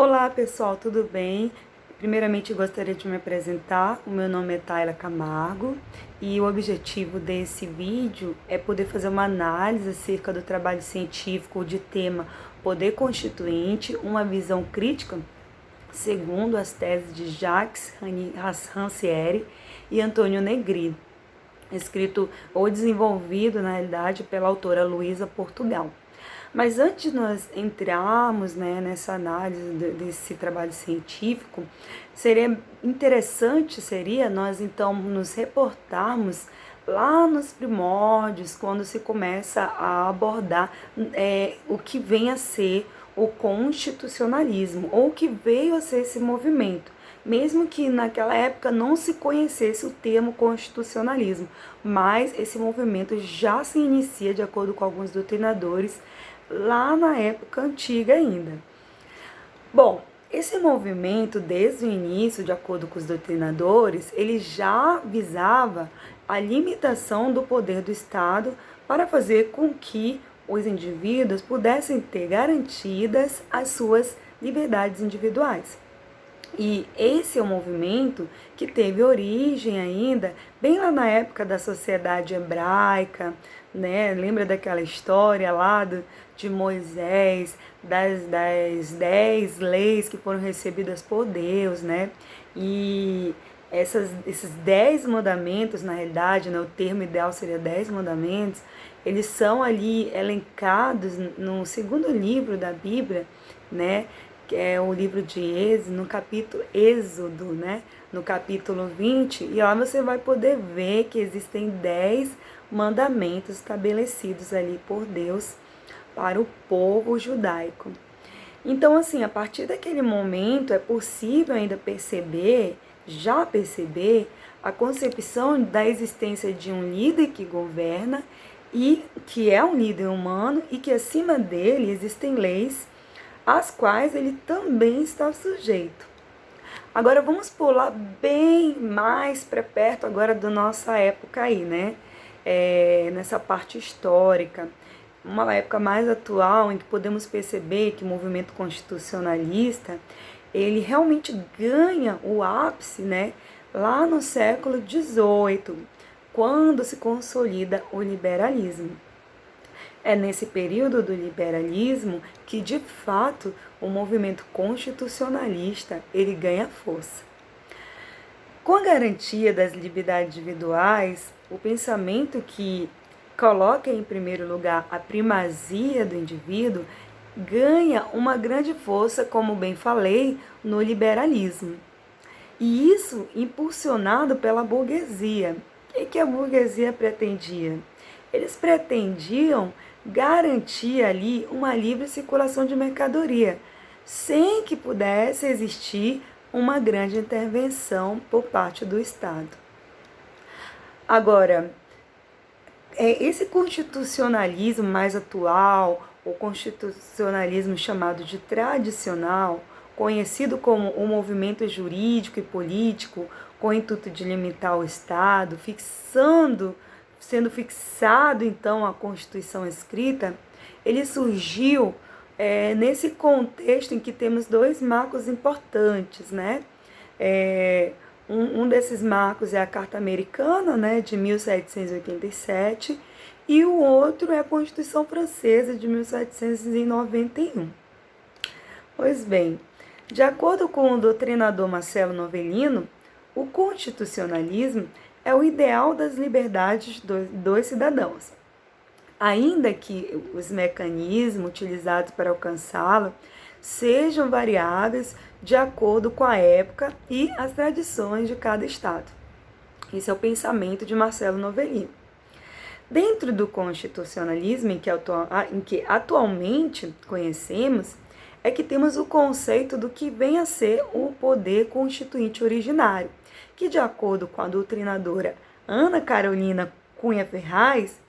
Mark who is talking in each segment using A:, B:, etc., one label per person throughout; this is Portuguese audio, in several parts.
A: Olá pessoal, tudo bem? Primeiramente gostaria de me apresentar. O meu nome é Tayla Camargo e o objetivo desse vídeo é poder fazer uma análise acerca do trabalho científico de tema Poder Constituinte, uma visão crítica, segundo as teses de Jacques Rancière e Antônio Negri, escrito ou desenvolvido, na realidade, pela autora Luísa Portugal. Mas antes de nós entrarmos, nessa análise desse trabalho científico, seria interessante, nós então nos reportarmos lá nos primórdios, quando se começa a abordar o que vem a ser o constitucionalismo, ou o que veio a ser esse movimento. Mesmo que naquela época não se conhecesse o termo constitucionalismo, mas esse movimento já se inicia, de acordo com alguns doutrinadores, lá na época antiga ainda. Bom, esse movimento, desde o início, de acordo com os doutrinadores, ele já visava a limitação do poder do Estado para fazer com que os indivíduos pudessem ter garantidas as suas liberdades individuais. E esse é um movimento que teve origem ainda bem lá na época da sociedade hebraica, né? Lembra daquela história lá de Moisés, das 10 leis que foram recebidas por Deus, né? E esses 10 mandamentos, na realidade, né, o termo ideal seria 10 mandamentos, eles são ali elencados no segundo livro da Bíblia, né? Que é o livro de Êxodo, no capítulo Êxodo, né? No capítulo 20, e lá você vai poder ver que existem 10 mandamentos estabelecidos ali por Deus para o povo judaico. Então, assim, a partir daquele momento é possível ainda perceber a concepção da existência de um líder que governa e que é um líder humano e que acima dele existem leis às quais ele também está sujeito. Agora vamos pular bem mais para perto agora da nossa época aí, né? Nessa parte histórica, uma época mais atual em que podemos perceber que o movimento constitucionalista ele realmente ganha o ápice, né? Lá no século XVIII, quando se consolida o liberalismo. É nesse período do liberalismo que, de fato, o movimento constitucionalista ele ganha força. Com a garantia das liberdades individuais, o pensamento que coloca em primeiro lugar a primazia do indivíduo ganha uma grande força, como bem falei, no liberalismo. E isso impulsionado pela burguesia. O que a burguesia pretendia? Eles pretendiam garantir ali uma livre circulação de mercadoria, sem que pudesse existir uma grande intervenção por parte do Estado. Agora, esse constitucionalismo mais atual, o constitucionalismo chamado de tradicional, conhecido como o movimento jurídico e político com o intuito de limitar o Estado, sendo fixado então a Constituição escrita, ele surgiu nesse contexto em que temos dois marcos importantes, né? Um desses marcos é a Carta Americana, né, de 1787, e o outro é a Constituição Francesa de 1791. Pois bem, de acordo com o doutrinador Marcelo Novellino, o constitucionalismo é o ideal das liberdades dos cidadãos, ainda que os mecanismos utilizados para alcançá-lo sejam variáveis de acordo com a época e as tradições de cada estado. Esse é o pensamento de Marcelo Novellino. Dentro do constitucionalismo em que atualmente conhecemos, é que temos o conceito do que vem a ser o poder constituinte originário, que, de acordo com a doutrinadora Ana Carolina Cunha Ferraz,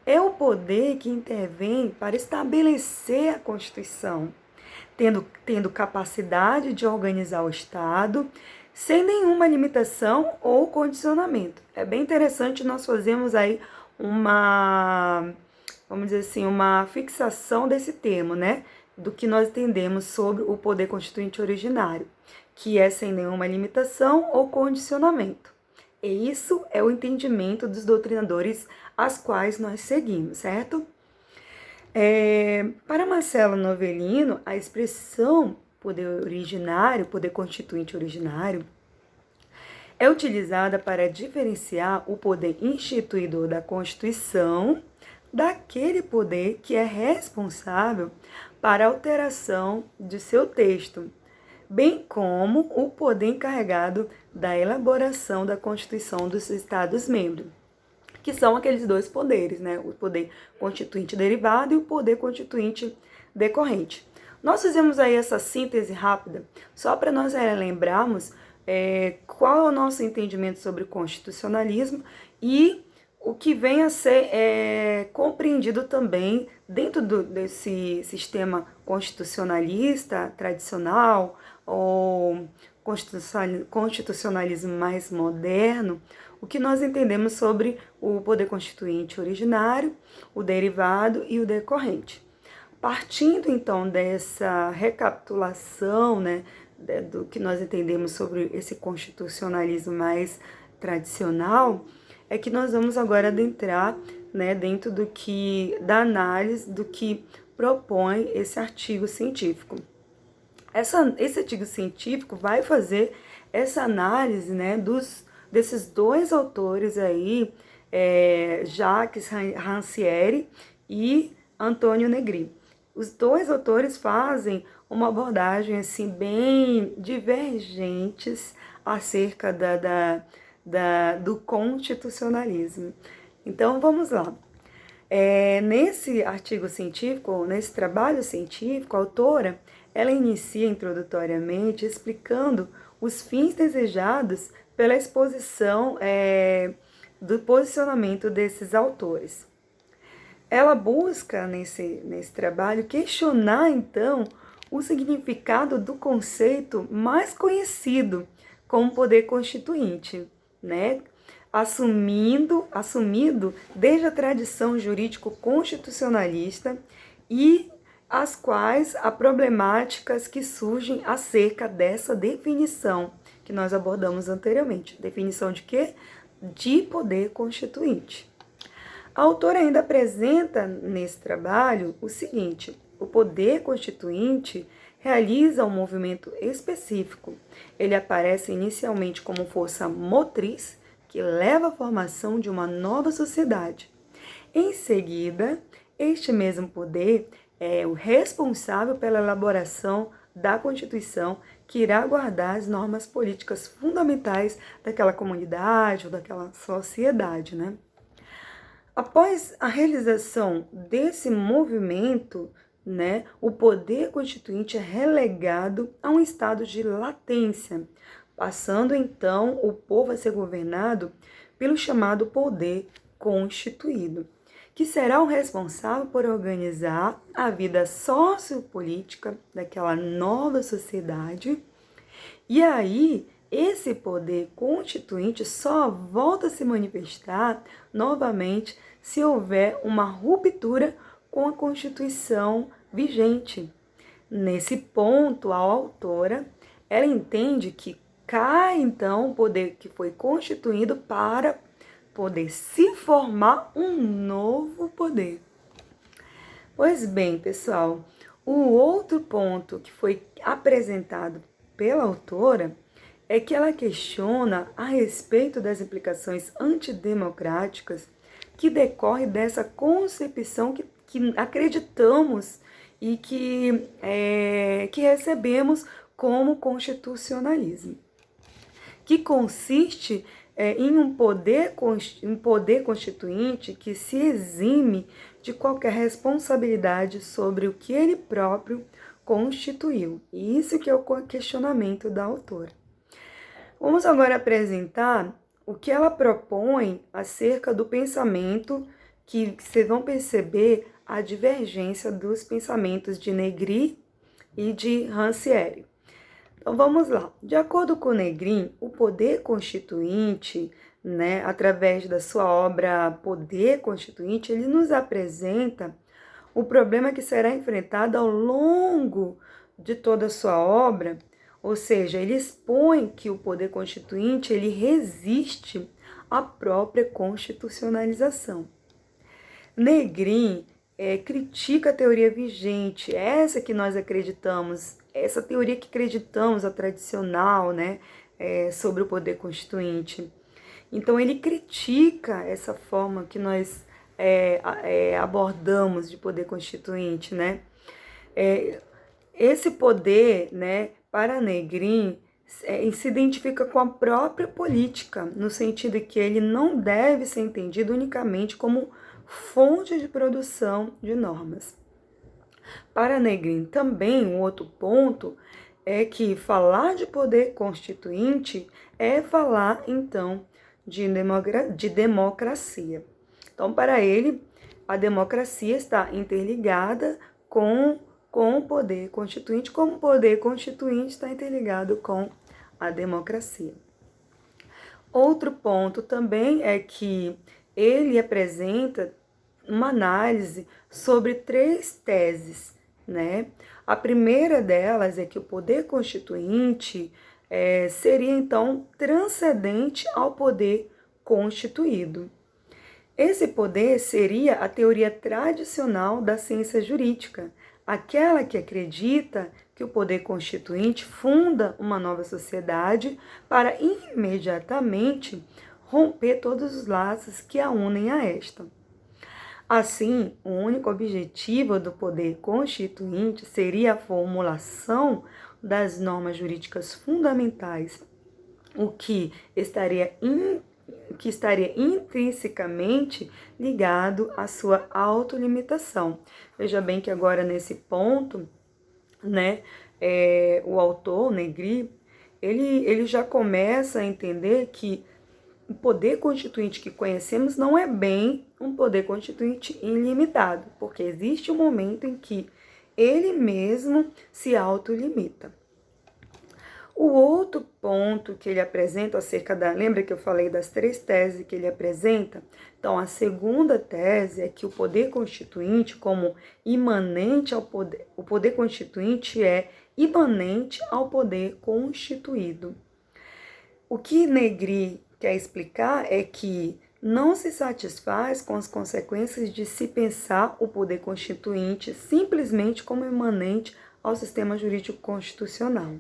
A: é o poder que intervém para estabelecer a Constituição, tendo capacidade de organizar o Estado sem nenhuma limitação ou condicionamento. É bem interessante nós fazermos aí uma fixação desse termo, né? do que nós entendemos sobre o poder constituinte originário, que é sem nenhuma limitação ou condicionamento. E isso é o entendimento dos doutrinadores às quais nós seguimos, certo? Para Marcelo Novellino, a expressão poder originário, poder constituinte originário, é utilizada para diferenciar o poder instituidor da Constituição daquele poder que é responsável para a alteração de seu texto, bem como o poder encarregado da elaboração da Constituição dos Estados-membros, que são aqueles dois poderes, né? O poder constituinte derivado e o poder constituinte decorrente. Nós fizemos aí essa síntese rápida, só para nós lembrarmos qual é o nosso entendimento sobre o constitucionalismo e o que vem a ser compreendido também dentro desse sistema constitucionalista tradicional ou constitucionalismo mais moderno, o que nós entendemos sobre o poder constituinte originário, o derivado e o decorrente. Partindo então dessa recapitulação, né, do que nós entendemos sobre esse constitucionalismo mais tradicional, é que nós vamos agora adentrar, né, dentro da análise do que propõe esse artigo científico. Esse artigo científico vai fazer essa análise, né, desses dois autores aí, Jacques Rancière e Antônio Negri. Os dois autores fazem uma abordagem assim bem divergentes acerca do constitucionalismo. Então vamos lá. Nesse artigo científico, nesse trabalho científico, a autora ela inicia introdutoriamente explicando os fins desejados pela exposição do posicionamento desses autores. Ela busca, nesse trabalho, questionar, então, o significado do conceito mais conhecido como poder constituinte, né? Assumido desde a tradição jurídico-constitucionalista e as quais há problemáticas que surgem acerca dessa definição que nós abordamos anteriormente. Definição de quê? De poder constituinte. A autora ainda apresenta nesse trabalho o seguinte: o poder constituinte realiza um movimento específico. Ele aparece inicialmente como força motriz que leva à formação de uma nova sociedade. Em seguida, este mesmo poder é o responsável pela elaboração da Constituição que irá guardar as normas políticas fundamentais daquela comunidade ou daquela sociedade, né? Após a realização desse movimento, né, o poder constituinte é relegado a um estado de latência, passando então o povo a ser governado pelo chamado poder constituído, que será o responsável por organizar a vida sociopolítica daquela nova sociedade. E aí, esse poder constituinte só volta a se manifestar novamente se houver uma ruptura com a Constituição vigente. Nesse ponto, a autora, ela entende que cai, então, o poder que foi constituído para poder se formar um novo poder. Pois bem, pessoal, o outro ponto que foi apresentado pela autora é que ela questiona a respeito das implicações antidemocráticas que decorre dessa concepção que acreditamos e que recebemos como constitucionalismo, que consiste em um poder constituinte que se exime de qualquer responsabilidade sobre o que ele próprio constituiu. E isso que é o questionamento da autora. Vamos agora apresentar o que ela propõe acerca do pensamento, que vocês vão perceber a divergência dos pensamentos de Negri e de Rancière. Então vamos lá. De acordo com Negri, o poder constituinte, através da sua obra Poder Constituinte, ele nos apresenta O problema que será enfrentado ao longo de toda a sua obra, ou seja, ele expõe que o poder constituinte ele resiste à própria constitucionalização. Negrin critica a teoria vigente, essa que nós acreditamos, essa teoria que acreditamos, a tradicional, né, sobre o poder constituinte. Então ele critica essa forma que nós abordamos de poder constituinte, né? Esse poder, né, para Negrin, se identifica com a própria política, no sentido que ele não deve ser entendido unicamente como fonte de produção de normas. Para Negrin, também um outro ponto é que falar de poder constituinte é falar, então, de democracia. Então, para ele, a democracia está interligada com o poder constituinte, como o poder constituinte está interligado com a democracia. Outro ponto também é que ele apresenta uma análise sobre 3 teses, né? A primeira delas é que o poder constituinte seria, então, transcendente ao poder constituído. Esse poder seria a teoria tradicional da ciência jurídica, aquela que acredita que o poder constituinte funda uma nova sociedade para imediatamente romper todos os laços que a unem a esta. Assim, o único objetivo do poder constituinte seria a formulação das normas jurídicas fundamentais, o que estaria intrinsecamente ligado à sua autolimitação. Veja bem que agora nesse ponto, né, o autor, Negri, ele já começa a entender que o poder constituinte que conhecemos não é bem um poder constituinte ilimitado, porque existe um momento em que ele mesmo se autolimita. O outro ponto que ele apresenta lembra que eu falei das 3 teses que ele apresenta? Então, a segunda tese é que o poder constituinte, como imanente ao poder, o poder constituinte é imanente ao poder constituído. O que Negri quer explicar é que não se satisfaz com as consequências de se pensar o poder constituinte simplesmente como imanente ao sistema jurídico constitucional.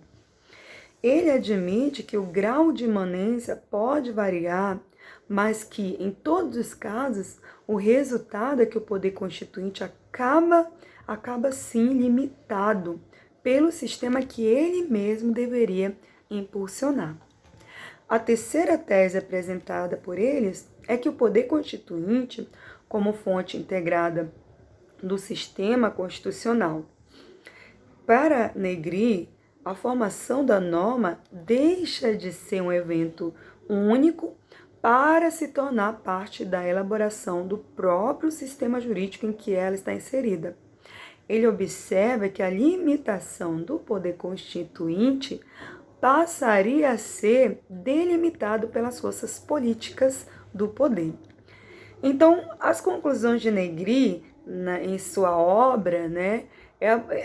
A: Ele admite que o grau de imanência pode variar, mas que, em todos os casos, o resultado é que o poder constituinte acaba sim limitado pelo sistema que ele mesmo deveria impulsionar. A terceira tese apresentada por eles é que o poder constituinte, como fonte integrada do sistema constitucional. Para Negri, a formação da norma deixa de ser um evento único para se tornar parte da elaboração do próprio sistema jurídico em que ela está inserida. Ele observa que a limitação do poder constituinte passaria a ser delimitado pelas forças políticas do poder. Então, as conclusões de Negri, em sua obra, né,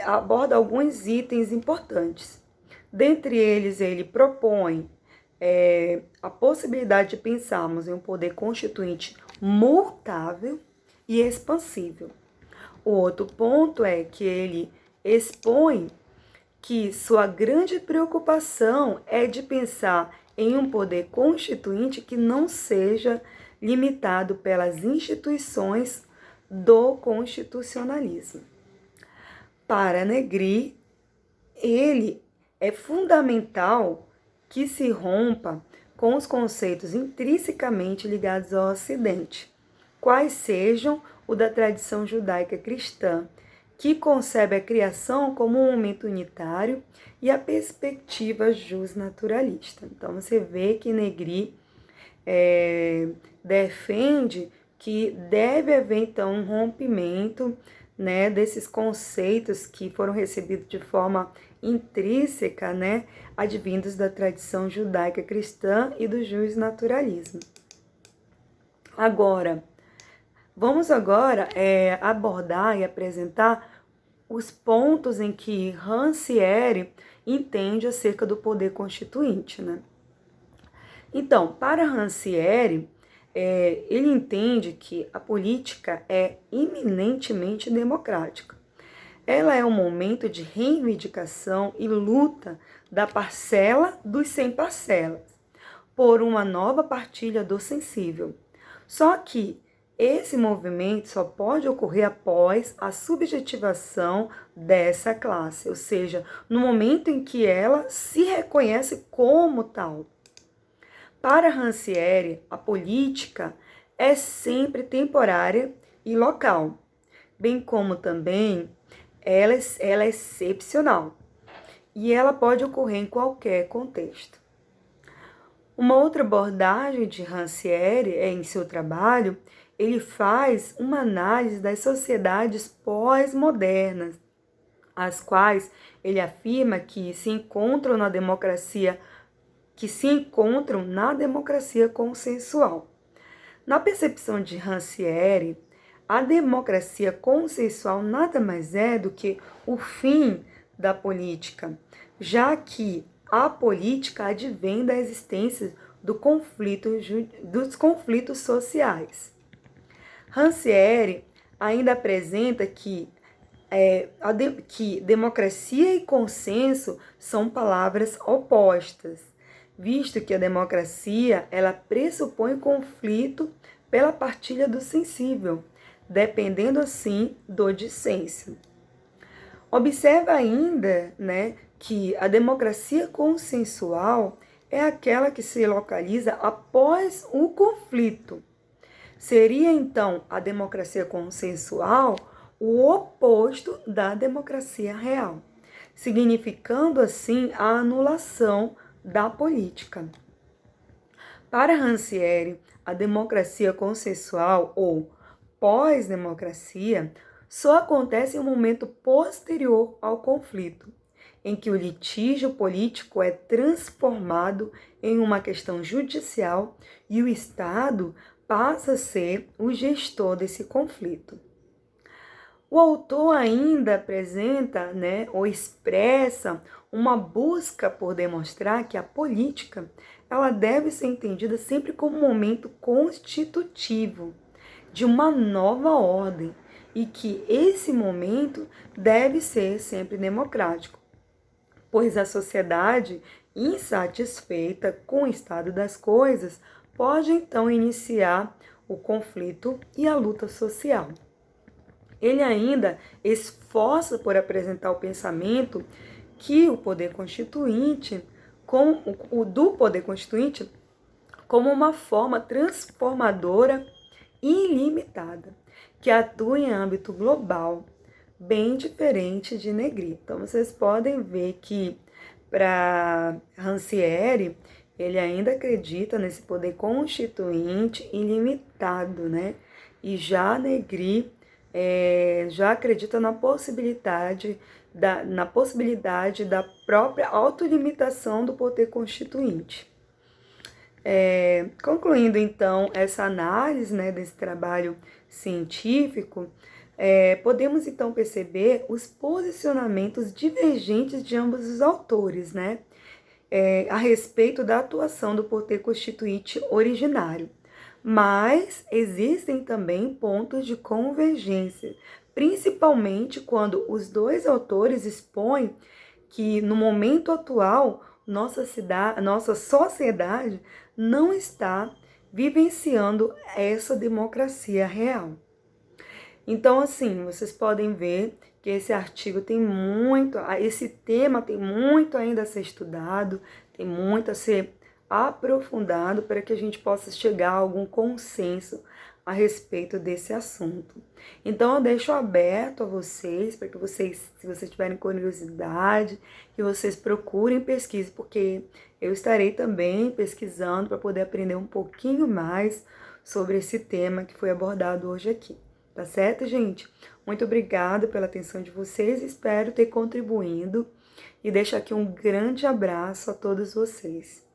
A: aborda alguns itens importantes. Dentre eles, ele propõe a possibilidade de pensarmos em um poder constituinte mutável e expansível. O outro ponto é que ele expõe que sua grande preocupação é de pensar em um poder constituinte que não seja limitado pelas instituições do constitucionalismo. Para Negri, ele é fundamental que se rompa com os conceitos intrinsecamente ligados ao Ocidente, quais sejam o da tradição judaica cristã, que concebe a criação como um momento unitário, e a perspectiva justnaturalista. Então, você vê que Negri defende que deve haver, então, um rompimento, né, desses conceitos que foram recebidos de forma intrínseca, né, advindos da tradição judaica cristã e do justnaturalismo. Agora, Vamos agora abordar e apresentar os pontos em que Rancière entende acerca do poder constituinte, né? Então, para Rancière, ele entende que a política é eminentemente democrática. Ela é um momento de reivindicação e luta da parcela dos sem parcelas, por uma nova partilha do sensível. Só que esse movimento só pode ocorrer após a subjetivação dessa classe, ou seja, no momento em que ela se reconhece como tal. Para Rancière, a política é sempre temporária e local, bem como também ela é excepcional e ela pode ocorrer em qualquer contexto. Uma outra abordagem de Rancière em seu trabalho, ele faz uma análise das sociedades pós-modernas, as quais ele afirma que se encontram na democracia consensual. Na percepção de Rancière, a democracia consensual nada mais é do que o fim da política, já que a política advém da existência dos conflitos sociais. Rancière ainda apresenta que democracia e consenso são palavras opostas, visto que a democracia ela pressupõe conflito pela partilha do sensível, dependendo assim do dissenso. Observa ainda, né, que a democracia consensual é aquela que se localiza após o conflito. Seria então a democracia consensual o oposto da democracia real, significando assim a anulação da política. Para Rancière, a democracia consensual ou pós-democracia só acontece em um momento posterior ao conflito, em que o litígio político é transformado em uma questão judicial e o Estado passa a ser o gestor desse conflito. O autor ainda apresenta, ou expressa uma busca por demonstrar que a política ela deve ser entendida sempre como um momento constitutivo de uma nova ordem e que esse momento deve ser sempre democrático, pois a sociedade insatisfeita com o estado das coisas pode então iniciar o conflito e a luta social. Ele ainda esforça por apresentar o pensamento que o poder constituinte, do poder constituinte, como uma forma transformadora e ilimitada, que atua em âmbito global, bem diferente de Negri. Então, vocês podem ver que, para Rancière, ele ainda acredita nesse poder constituinte ilimitado, né? E já Negri já acredita na possibilidade da própria autolimitação do poder constituinte. Concluindo, então, essa análise, desse trabalho científico, podemos, então, perceber os posicionamentos divergentes de ambos os autores, a respeito da atuação do poder constituinte originário. Mas existem também pontos de convergência, principalmente quando os dois autores expõem que, no momento atual, nossa sociedade não está vivenciando essa democracia real. Então, assim, vocês podem ver que esse artigo esse tema tem muito ainda a ser estudado, tem muito a ser aprofundado para que a gente possa chegar a algum consenso a respeito desse assunto. Então, eu deixo aberto a vocês, para que vocês, se vocês tiverem curiosidade, que vocês procurem pesquisa, porque eu estarei também pesquisando para poder aprender um pouquinho mais sobre esse tema que foi abordado hoje aqui. Tá certo, gente? Muito obrigada pela atenção de vocês, espero ter contribuído e deixo aqui um grande abraço a todos vocês.